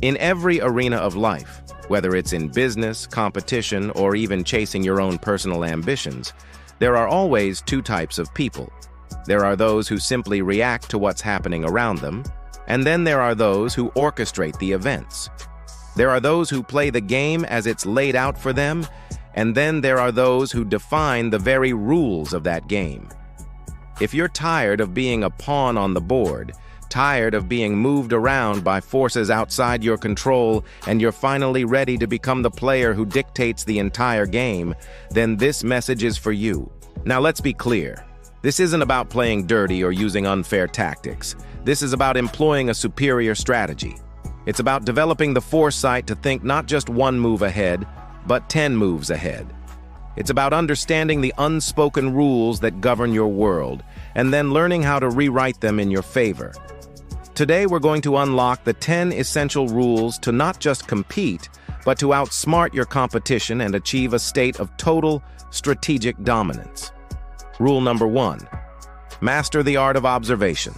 In every arena of life, whether it's in business, competition, or even chasing your own personal ambitions, there are always two types of people. There are those who simply react to what's happening around them, and then there are those who orchestrate the events. There are those who play the game as it's laid out for them, and then there are those who define the very rules of that game. If you're tired of being a pawn on the board, tired of being moved around by forces outside your control, and you're finally ready to become the player who dictates the entire game, then this message is for you. Now let's be clear. This isn't about playing dirty or using unfair tactics. This is about employing a superior strategy. It's about developing the foresight to think not just one move ahead, but 10 moves ahead. It's about understanding the unspoken rules that govern your world, and then learning how to rewrite them in your favor. Today, we're going to unlock the 10 essential rules to not just compete, but to outsmart your competition and achieve a state of total strategic dominance. Rule number 1. Master the art of observation.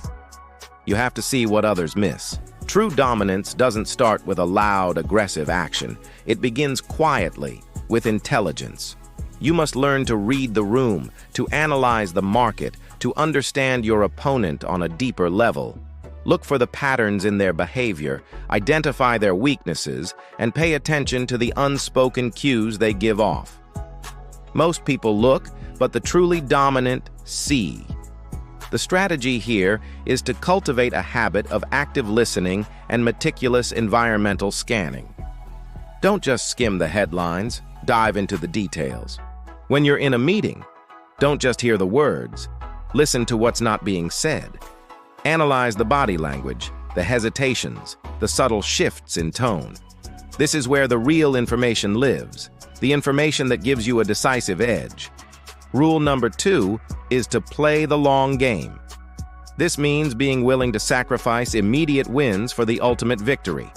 You have to see what others miss. True dominance doesn't start with a loud, aggressive action. It begins quietly, with intelligence. You must learn to read the room, to analyze the market, to understand your opponent on a deeper level. Look for the patterns in their behavior, identify their weaknesses, and pay attention to the unspoken cues they give off. Most people look, but the truly dominant see. The strategy here is to cultivate a habit of active listening and meticulous environmental scanning. Don't just skim the headlines, dive into the details. When you're in a meeting, don't just hear the words, listen to what's not being said. Analyze the body language, the hesitations, the subtle shifts in tone. This is where the real information lives, the information that gives you a decisive edge. Rule number 2 is to play the long game. This means being willing to sacrifice immediate wins for the ultimate victory.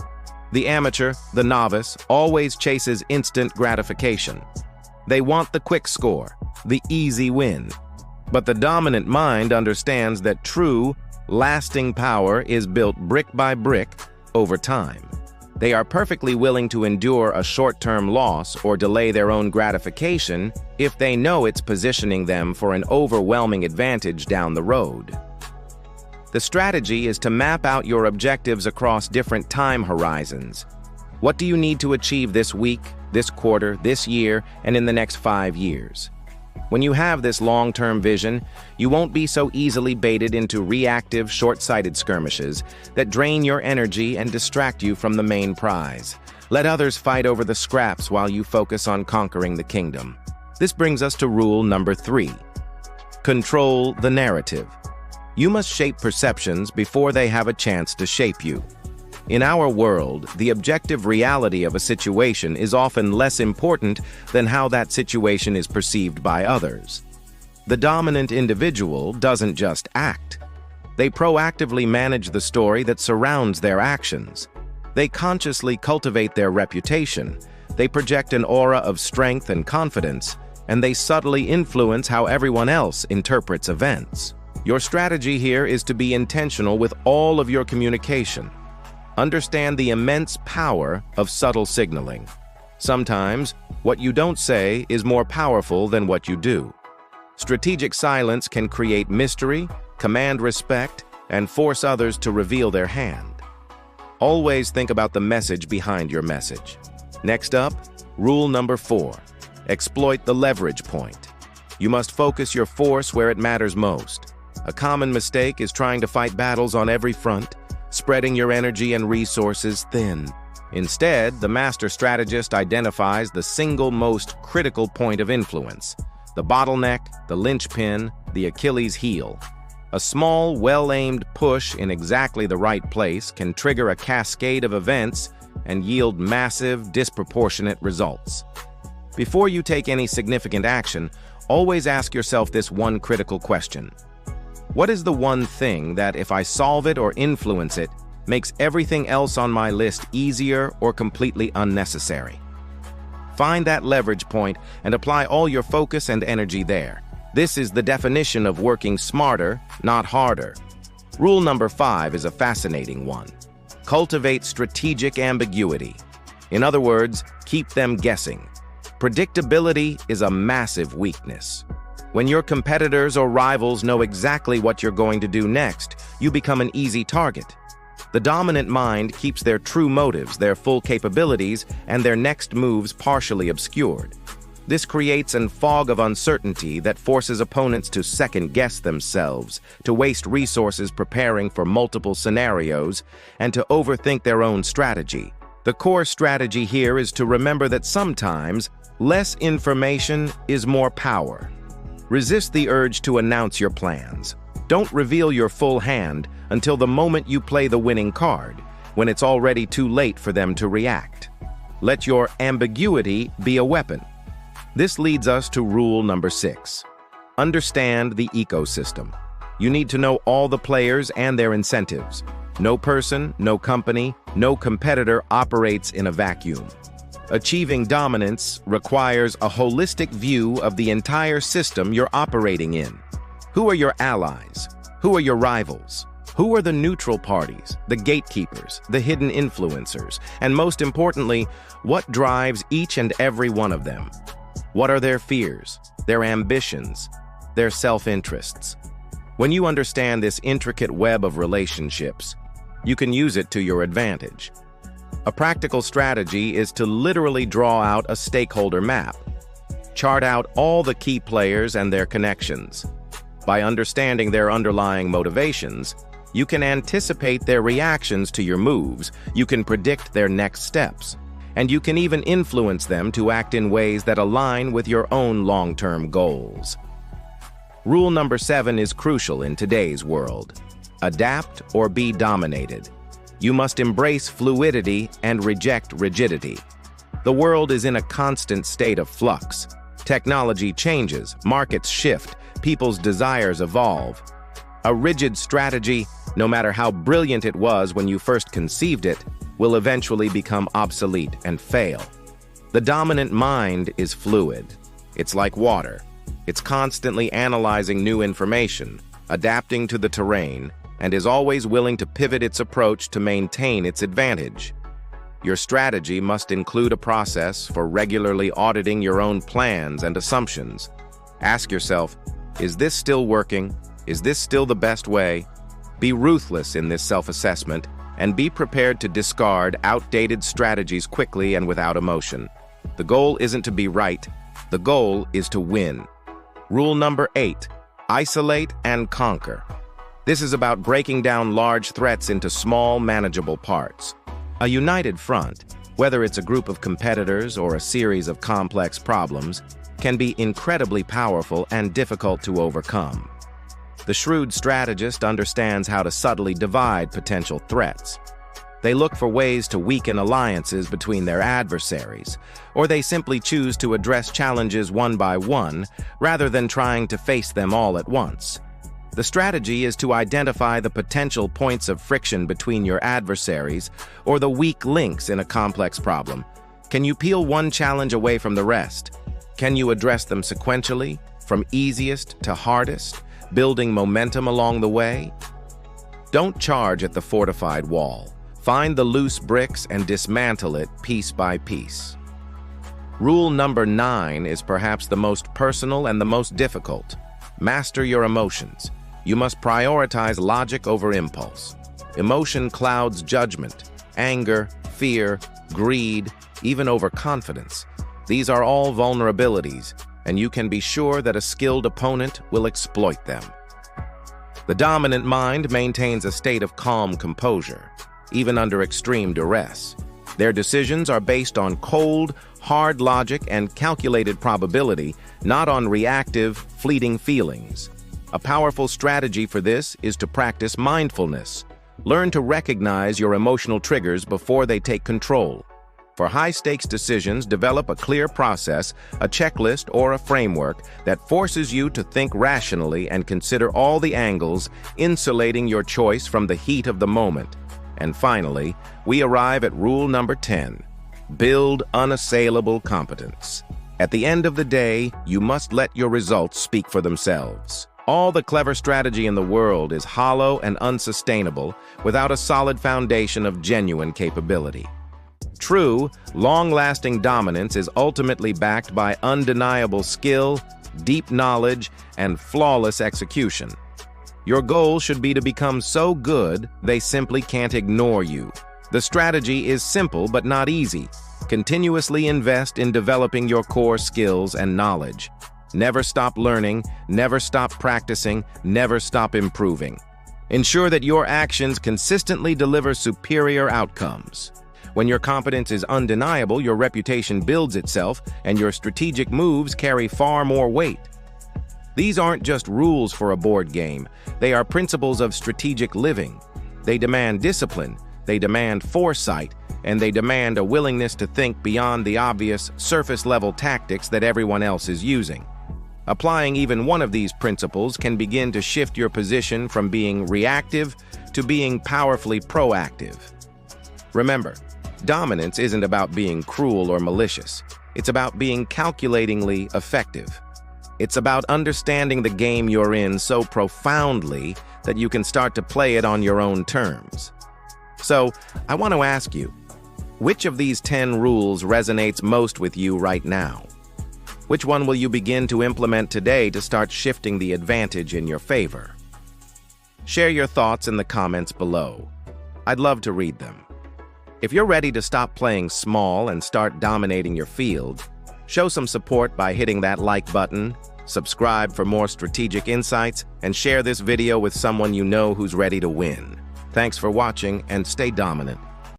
The amateur, the novice, always chases instant gratification. They want the quick score, the easy win. But the dominant mind understands that true, lasting power is built brick by brick over time. They are perfectly willing to endure a short-term loss or delay their own gratification if they know it's positioning them for an overwhelming advantage down the road. The strategy is to map out your objectives across different time horizons. What do you need to achieve this week, this quarter, this year, and in the next 5 years? When you have this long-term vision, you won't be so easily baited into reactive, short-sighted skirmishes that drain your energy and distract you from the main prize. Let others fight over the scraps while you focus on conquering the kingdom. This brings us to rule number 3. Control the narrative. You must shape perceptions before they have a chance to shape you. In our world, the objective reality of a situation is often less important than how that situation is perceived by others. The dominant individual doesn't just act. They proactively manage the story that surrounds their actions. They consciously cultivate their reputation. They project an aura of strength and confidence, and they subtly influence how everyone else interprets events. Your strategy here is to be intentional with all of your communication. Understand the immense power of subtle signaling. Sometimes, what you don't say is more powerful than what you do. Strategic silence can create mystery, command respect, and force others to reveal their hand. Always think about the message behind your message. Next up, rule number 4. Exploit the leverage point. You must focus your force where it matters most. A common mistake is trying to fight battles on every front, spreading your energy and resources thin. Instead, the master strategist identifies the single most critical point of influence, the bottleneck, the linchpin, the Achilles heel. A small, well-aimed push in exactly the right place can trigger a cascade of events and yield massive, disproportionate results. Before you take any significant action, always ask yourself this one critical question. What is the one thing that, if I solve it or influence it, makes everything else on my list easier or completely unnecessary? Find that leverage point and apply all your focus and energy there. This is the definition of working smarter, not harder. Rule number 5 is a fascinating one. Cultivate strategic ambiguity. In other words, keep them guessing. Predictability is a massive weakness. When your competitors or rivals know exactly what you're going to do next, you become an easy target. The dominant mind keeps their true motives, their full capabilities, and their next moves partially obscured. This creates a fog of uncertainty that forces opponents to second-guess themselves, to waste resources preparing for multiple scenarios, and to overthink their own strategy. The core strategy here is to remember that sometimes less information is more power. Resist the urge to announce your plans. Don't reveal your full hand until the moment you play the winning card, when it's already too late for them to react. Let your ambiguity be a weapon. This leads us to rule number 6. Understand the ecosystem. You need to know all the players and their incentives. No person, no company, no competitor operates in a vacuum. Achieving dominance requires a holistic view of the entire system you're operating in. Who are your allies? Who are your rivals? Who are the neutral parties, the gatekeepers, the hidden influencers? And most importantly, what drives each and every one of them? What are their fears, their ambitions, their self-interests? When you understand this intricate web of relationships, you can use it to your advantage. A practical strategy is to literally draw out a stakeholder map. Chart out all the key players and their connections. By understanding their underlying motivations, you can anticipate their reactions to your moves, you can predict their next steps, and you can even influence them to act in ways that align with your own long-term goals. Rule number 7 is crucial in today's world. Adapt or be dominated. You must embrace fluidity and reject rigidity. The world is in a constant state of flux. Technology changes, markets shift, people's desires evolve. A rigid strategy, no matter how brilliant it was when you first conceived it, will eventually become obsolete and fail. The dominant mind is fluid. It's like water. It's constantly analyzing new information, adapting to the terrain, and is always willing to pivot its approach to maintain its advantage. Your strategy must include a process for regularly auditing your own plans and assumptions. Ask yourself, is this still working? Is this still the best way? Be ruthless in this self-assessment and be prepared to discard outdated strategies quickly and without emotion. The goal isn't to be right. The goal is to win. Rule number 8, isolate and conquer. This is about breaking down large threats into small, manageable parts. A united front, whether it's a group of competitors or a series of complex problems, can be incredibly powerful and difficult to overcome. The shrewd strategist understands how to subtly divide potential threats. They look for ways to weaken alliances between their adversaries, or they simply choose to address challenges one by one rather than trying to face them all at once. The strategy is to identify the potential points of friction between your adversaries or the weak links in a complex problem. Can you peel one challenge away from the rest? Can you address them sequentially, from easiest to hardest, building momentum along the way? Don't charge at the fortified wall. Find the loose bricks and dismantle it piece by piece. Rule number 9 is perhaps the most personal and the most difficult. Master your emotions. You must prioritize logic over impulse. Emotion clouds judgment, anger, fear, greed, even overconfidence. These are all vulnerabilities, and you can be sure that a skilled opponent will exploit them. The dominant mind maintains a state of calm composure, even under extreme duress. Their decisions are based on cold, hard logic and calculated probability, not on reactive, fleeting feelings. A powerful strategy for this is to practice mindfulness. Learn to recognize your emotional triggers before they take control. For high-stakes decisions, develop a clear process, a checklist, or a framework that forces you to think rationally and consider all the angles, insulating your choice from the heat of the moment. And finally, we arrive at rule number 10. Build unassailable competence. At the end of the day, you must let your results speak for themselves. All the clever strategy in the world is hollow and unsustainable without a solid foundation of genuine capability. True, long-lasting dominance is ultimately backed by undeniable skill, deep knowledge, and flawless execution. Your goal should be to become so good they simply can't ignore you. The strategy is simple but not easy. Continuously invest in developing your core skills and knowledge. Never stop learning, never stop practicing, never stop improving. Ensure that your actions consistently deliver superior outcomes. When your competence is undeniable, your reputation builds itself, and your strategic moves carry far more weight. These aren't just rules for a board game. They are principles of strategic living. They demand discipline, they demand foresight, and they demand a willingness to think beyond the obvious, surface-level tactics that everyone else is using. Applying even one of these principles can begin to shift your position from being reactive to being powerfully proactive. Remember, dominance isn't about being cruel or malicious. It's about being calculatingly effective. It's about understanding the game you're in so profoundly that you can start to play it on your own terms. So, I want to ask you, which of these 10 rules resonates most with you right now? Which one will you begin to implement today to start shifting the advantage in your favor? Share your thoughts in the comments below. I'd love to read them. If you're ready to stop playing small and start dominating your field, show some support by hitting that like button, subscribe for more strategic insights, and share this video with someone you know who's ready to win. Thanks for watching and stay dominant.